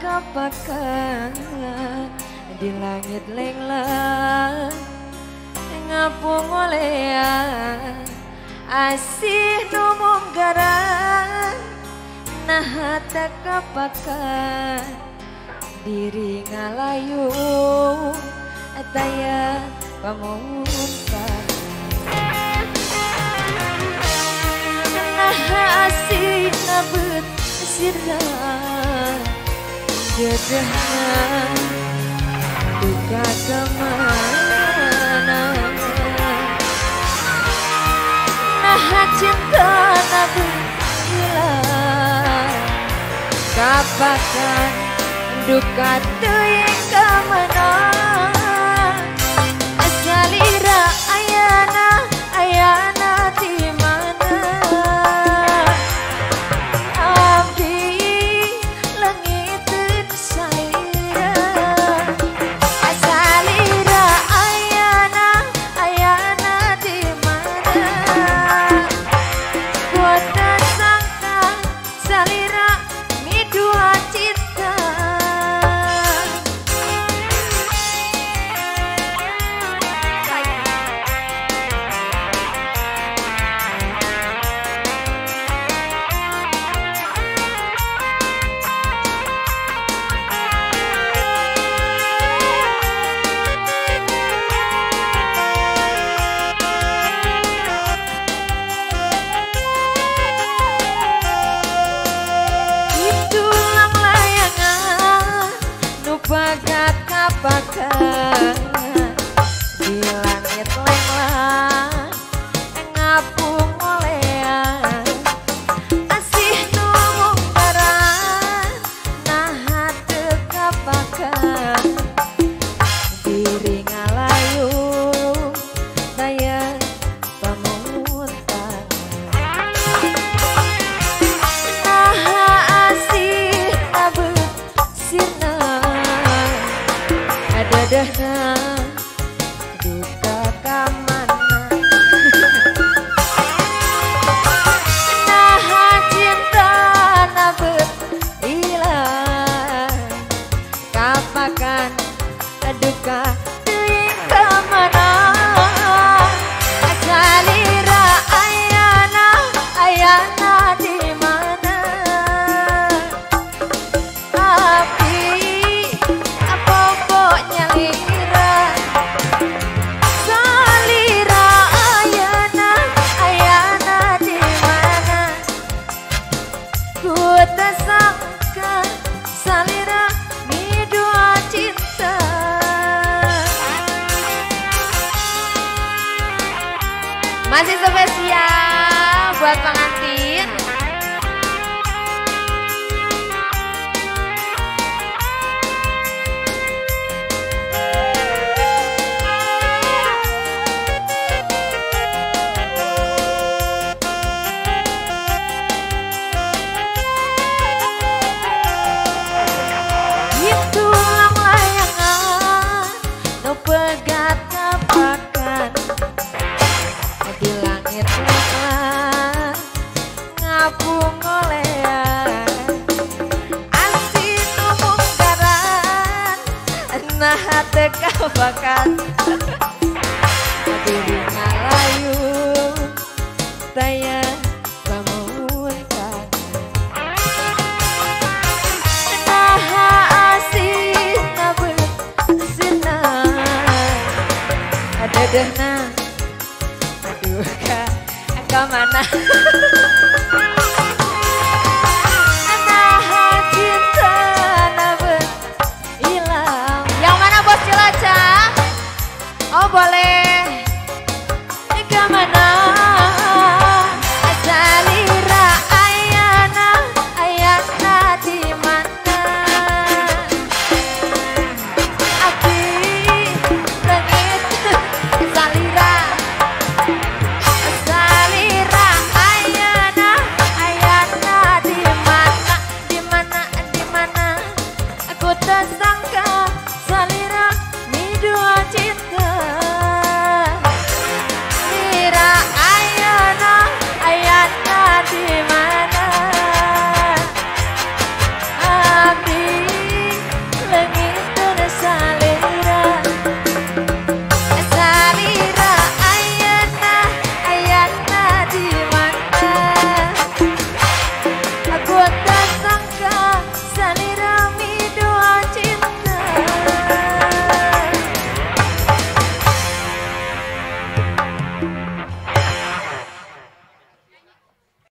kapakan di langit lenglang ngapung oleh asih numung garan nah tak kapakan diri ngalayu ataya pamuntan nah asih nabut sirna gedehna duka kemana nah cinta nabut hilang kapakan duka teuing kemana salira ayana di mana abdi leungiteun salira salira ayana di mana kuatna sangka salira midua cinta bagat kapakan di langit lenglang ngapung oleh asih numung garan nah teu kapakan diri ngalayu daya pamuntan nah asih abeut sirna dadahna duka kamana nah cinta nabut hilang kapakan duka teuing kamana salira ayana di mana api nyalira salira ayana di mana ku tak sangka salira midua cinta masih spesial buat pengantin. Pegat kapakan di langit lenglang ngapung oleh asih numung garan nah teu kapakan diri ngalayu daya pamuntan nah asih nabut sirna dadahna aduh kemana